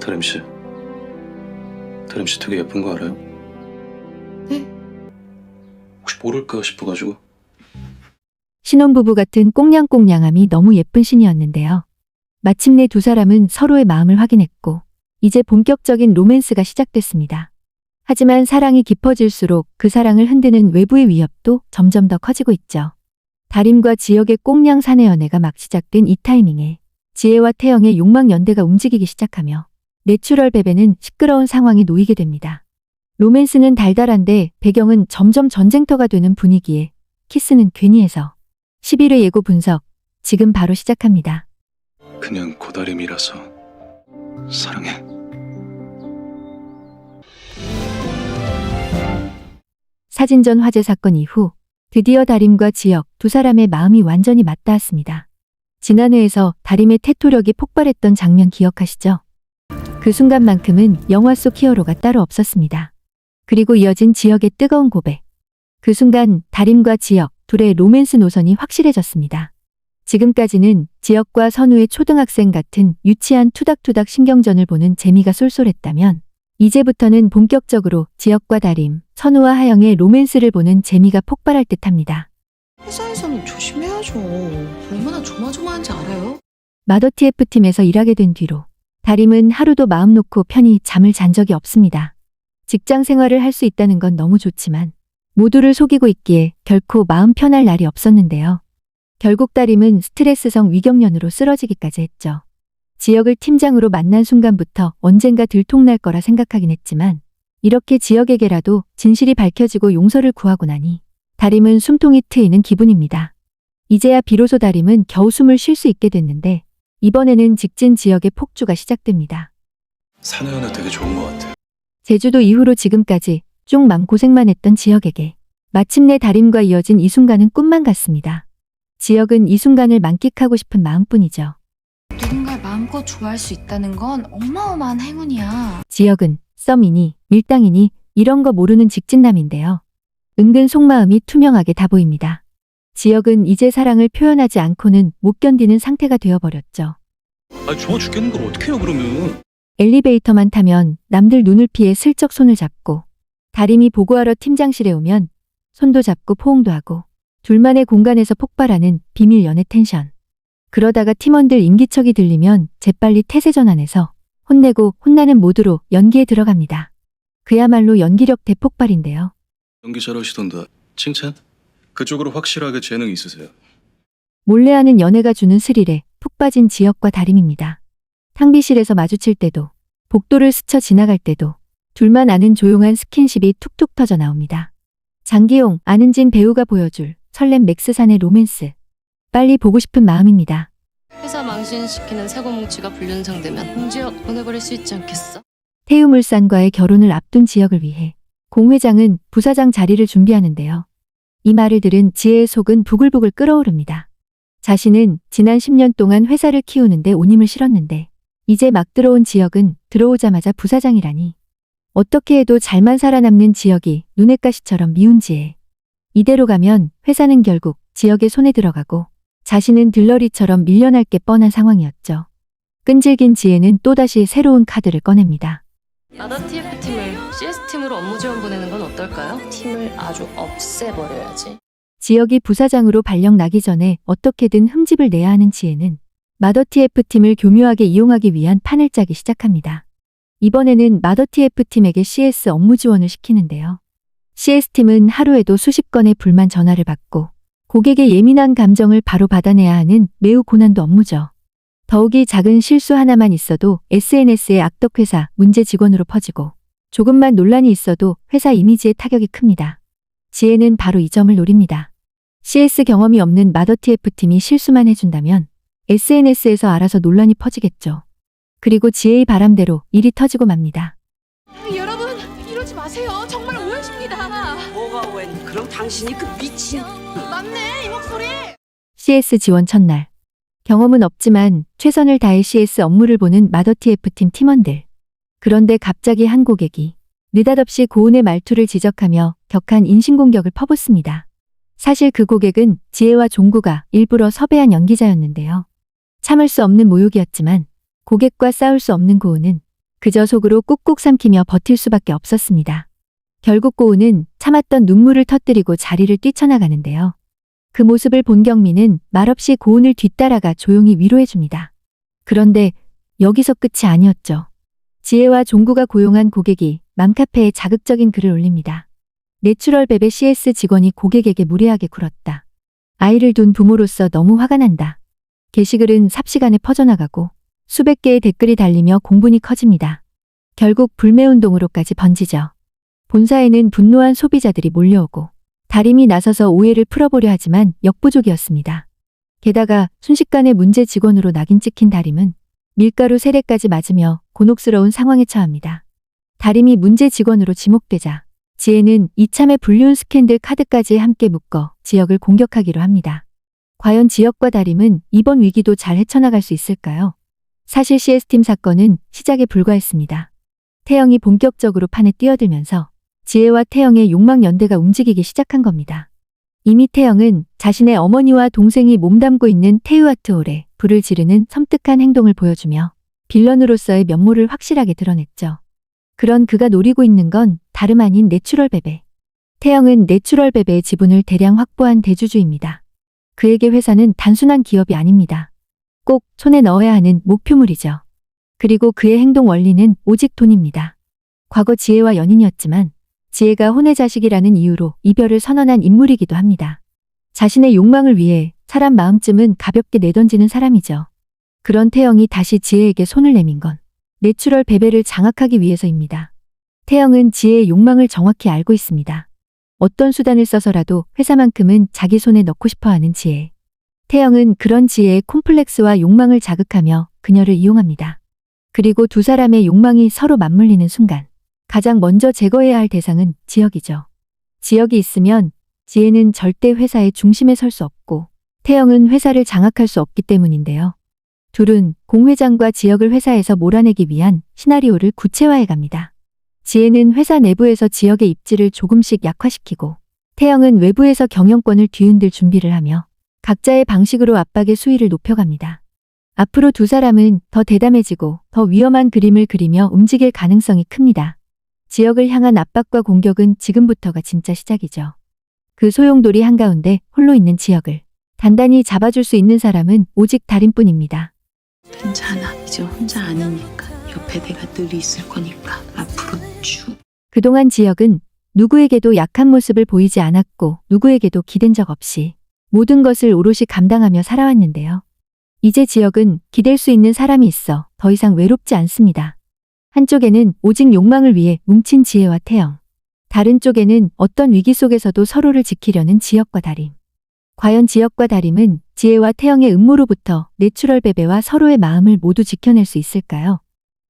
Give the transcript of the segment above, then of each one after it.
다림 씨, 다림 씨 되게 예쁜 거 알아요? 네? 혹시 모를까 싶어가지고. 신혼부부 같은 꽁냥꽁냥함이 너무 예쁜 신이었는데요. 마침내 두 사람은 서로의 마음을 확인했고 이제 본격적인 로맨스가 시작됐습니다. 하지만 사랑이 깊어질수록 그 사랑을 흔드는 외부의 위협도 점점 더 커지고 있죠. 다림과 지혁의 꽁냥 사내 연애가 막 시작된 이 타이밍에 지혜와 태영의 욕망 연대가 움직이기 시작하며 내추럴 베베는 시끄러운 상황에 놓이게 됩니다. 로맨스는 달달한데 배경은 점점 전쟁터가 되는 분위기에 키스는 괜히 해서 11회 예고 분석 지금 바로 시작합니다. 그냥 고다림이라서 사랑해. 사진전 화재 사건 이후 드디어 다림과 지혁 두 사람의 마음이 완전히 맞닿았습니다. 지난 회에서 다림의 태토력이 폭발했던 장면 기억하시죠? 그 순간만큼은 영화 속 히어로가 따로 없었습니다. 그리고 이어진 지혁의 뜨거운 고백. 그 순간 다림과 지혁 둘의 로맨스 노선이 확실해졌습니다. 지금까지는 지혁과 선우의 초등학생 같은 유치한 투닥투닥 신경전을 보는 재미가 쏠쏠했다면 이제부터는 본격적으로 지혁과 다림, 선우와 하영의 로맨스를 보는 재미가 폭발할 듯합니다. 회사에서는 조심해야죠. 얼마나 조마조마한지 알아요? 마더TF팀에서 일하게 된 뒤로 다림은 하루도 마음 놓고 편히 잠을 잔 적이 없습니다. 직장 생활을 할 수 있다는 건 너무 좋지만 모두를 속이고 있기에 결코 마음 편할 날이 없었는데요. 결국 다림은 스트레스성 위경련으로 쓰러지기까지 했죠. 지혁을 팀장으로 만난 순간부터 언젠가 들통날 거라 생각하긴 했지만 이렇게 지혁에게라도 진실이 밝혀지고 용서를 구하고 나니 다림은 숨통이 트이는 기분입니다. 이제야 비로소 다림은 겨우 숨을 쉴 수 있게 됐는데 이번에는 직진 지역의 폭주가 시작됩니다. 사내 연애 되게 좋은 것 같아요. 제주도 이후로 지금까지 쭉 맘고생만 했던 지역에게 마침내 다림과 이어진 이 순간은 꿈만 같습니다. 지역은 이 순간을 만끽하고 싶은 마음뿐이죠. 누군가를 마음껏 좋아할 수 있다는 건 어마어마한 행운이야. 지역은 썸이니 밀당이니 이런 거 모르는 직진남인데요. 은근 속마음이 투명하게 다 보입니다. 지역은 이제 사랑을 표현하지 않고는 못 견디는 상태가 되어버렸죠. 아, 좋아 죽겠는 걸 어떻게 해요 그러면? 엘리베이터만 타면 남들 눈을 피해 슬쩍 손을 잡고 다림이 보고하러 팀장실에 오면 손도 잡고 포옹도 하고 둘만의 공간에서 폭발하는 비밀 연애 텐션. 그러다가 팀원들 인기척이 들리면 재빨리 태세 전환해서 혼내고 혼나는 모드로 연기에 들어갑니다. 그야말로 연기력 대폭발인데요. 연기 잘하시던데 칭찬? 그쪽으로 확실하게 재능 있으세요. 몰래하는 연애가 주는 스릴에 푹 빠진 지역과 다림입니다. 탕비실에서 마주칠 때도 복도를 스쳐 지나갈 때도 둘만 아는 조용한 스킨십이 툭툭 터져 나옵니다. 장기용, 안은진 배우가 보여줄 설렘 맥스산의 로맨스. 빨리 보고 싶은 마음입니다. 회사 망신시키는 세고뭉치가 불륜상되면 홍지혁 보내버릴 수 있지 않겠어? 태우물산과의 결혼을 앞둔 지역을 위해 공 회장은 부사장 자리를 준비하는데요. 이 말을 들은 지혜의 속은 부글부글 끓어오릅니다. 자신은 지난 10년 동안 회사를 키우는데 온 힘을 실었는데 이제 막 들어온 지역은 들어오자마자 부사장이라니. 어떻게 해도 잘만 살아남는 지역이 눈엣 가시처럼 미운 지혜. 이대로 가면 회사는 결국 지역의 손에 들어가고 자신은 들러리처럼 밀려날 게 뻔한 상황이었죠. 끈질긴 지혜는 또다시 새로운 카드를 꺼냅니다. 마더TF팀을 CS팀으로 업무 지원 보내는 건 어떨까요? 팀을 아주 없애버려야지. 지역이 부사장으로 발령 나기 전에 어떻게든 흠집을 내야 하는 지혜는 마더TF팀을 교묘하게 이용하기 위한 판을 짜기 시작합니다. 이번에는 마더TF팀에게 CS 업무 지원을 시키는데요. CS팀은 하루에도 수십 건의 불만 전화를 받고 고객의 예민한 감정을 바로 받아내야 하는 매우 고난도 업무죠. 더욱이 작은 실수 하나만 있어도 SNS의 악덕회사 문제 직원으로 퍼지고 조금만 논란이 있어도 회사 이미지에 타격이 큽니다. 지혜는 바로 이 점을 노립니다. CS 경험이 없는 마더TF팀이 실수만 해준다면 SNS에서 알아서 논란이 퍼지겠죠. 그리고 지혜의 바람대로 일이 터지고 맙니다. 여러분 이러지 마세요. 정말 오해십니다. 뭐가 웬? 그럼 당신이 그 미친 맞네 이 목소리. CS 지원 첫날. 경험은 없지만 최선을 다해 CS 업무를 보는 마더TF팀 팀원들. 그런데 갑자기 한 고객이 느닷없이 고은의 말투를 지적하며 격한 인신공격을 퍼붓습니다. 사실 그 고객은 지혜와 종구가 일부러 섭외한 연기자였는데요. 참을 수 없는 모욕이었지만 고객과 싸울 수 없는 고은은 그저 속으로 꾹꾹 삼키며 버틸 수밖에 없었습니다. 결국 고은은 참았던 눈물을 터뜨리고 자리를 뛰쳐나가는데요. 그 모습을 본 경미는 말없이 고은을 뒤따라가 조용히 위로해줍니다. 그런데 여기서 끝이 아니었죠. 지혜와 종구가 고용한 고객이 맘카페에 자극적인 글을 올립니다. 내추럴베베 CS 직원이 고객에게 무례하게 굴었다. 아이를 둔 부모로서 너무 화가 난다. 게시글은 삽시간에 퍼져나가고 수백 개의 댓글이 달리며 공분이 커집니다. 결국 불매운동으로까지 번지죠. 본사에는 분노한 소비자들이 몰려오고 다림이 나서서 오해를 풀어보려 하지만 역부족이었습니다. 게다가 순식간에 문제 직원으로 낙인 찍힌 다림은 밀가루 세례까지 맞으며 곤혹스러운 상황에 처합니다. 다림이 문제 직원으로 지목되자 지혜는 이참에 불륜 스캔들 카드까지 함께 묶어 지역을 공격하기로 합니다. 과연 지역과 다림은 이번 위기도 잘 헤쳐나갈 수 있을까요? 사실 CS팀 사건은 시작에 불과했습니다. 태영이 본격적으로 판에 뛰어들면서 지혜와 태영의 욕망 연대가 움직이기 시작한 겁니다. 이미 태영은 자신의 어머니와 동생이 몸담고 있는 테유아트홀에 불을 지르는 섬뜩한 행동을 보여주며 빌런으로서의 면모를 확실하게 드러냈죠. 그런 그가 노리고 있는 건 다름 아닌 내추럴베베. 태영은 내추럴베베의 지분을 대량 확보한 대주주입니다. 그에게 회사는 단순한 기업이 아닙니다. 꼭 손에 넣어야 하는 목표물이죠. 그리고 그의 행동 원리는 오직 돈입니다. 과거 지혜와 연인이었지만 지혜가 혼외자식이라는 이유로 이별을 선언한 인물이기도 합니다. 자신의 욕망을 위해 사람 마음쯤은 가볍게 내던지는 사람이죠. 그런 태영이 다시 지혜에게 손을 내민 건 내추럴 베베를 장악하기 위해서입니다. 태영은 지혜의 욕망을 정확히 알고 있습니다. 어떤 수단을 써서라도 회사만큼은 자기 손에 넣고 싶어하는 지혜. 태영은 그런 지혜의 콤플렉스와 욕망을 자극하며 그녀를 이용합니다. 그리고 두 사람의 욕망이 서로 맞물리는 순간 가장 먼저 제거해야 할 대상은 지역이죠. 지역이 있으면 지혜는 절대 회사의 중심에 설 수 없고 태영은 회사를 장악할 수 없기 때문인데요. 둘은 공 회장과 지역을 회사에서 몰아내기 위한 시나리오를 구체화해 갑니다. 지혜는 회사 내부에서 지역의 입지를 조금씩 약화시키고 태영은 외부에서 경영권을 뒤흔들 준비를 하며 각자의 방식으로 압박의 수위를 높여갑니다. 앞으로 두 사람은 더 대담해지고 더 위험한 그림을 그리며 움직일 가능성이 큽니다. 지역을 향한 압박과 공격은 지금부터가 진짜 시작이죠. 그 소용돌이 한가운데 홀로 있는 지역을 단단히 잡아줄 수 있는 사람은 오직 다림뿐입니다. 괜찮아. 이제 혼자 아니니까. 옆에 내가 늘 있을 거니까. 앞으로 쭉. 그동안 지역은 누구에게도 약한 모습을 보이지 않았고 누구에게도 기댄 적 없이 모든 것을 오롯이 감당하며 살아왔는데요. 이제 지역은 기댈 수 있는 사람이 있어 더 이상 외롭지 않습니다. 한쪽에는 오직 욕망을 위해 뭉친 지혜와 태영. 다른 쪽에는 어떤 위기 속에서도 서로를 지키려는 지역과 다림. 과연 지역과 다림은 지혜와 태영의 음모로부터 내추럴베베와 서로의 마음을 모두 지켜낼 수 있을까요?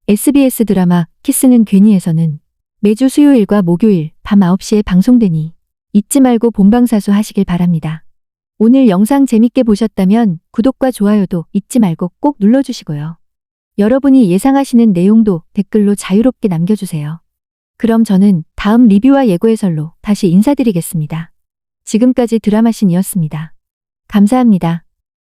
SBS 드라마 키스는 괜히에서는 매주 수요일과 목요일 밤 9시에 방송되니 잊지 말고 본방사수 하시길 바랍니다. 오늘 영상 재밌게 보셨다면 구독과 좋아요도 잊지 말고 꼭 눌러주시고요. 여러분이 예상하시는 내용도 댓글로 자유롭게 남겨주세요. 그럼 저는 다음 리뷰와 예고 해설로 다시 인사드리겠습니다. 지금까지 드라마신이었습니다. 감사합니다.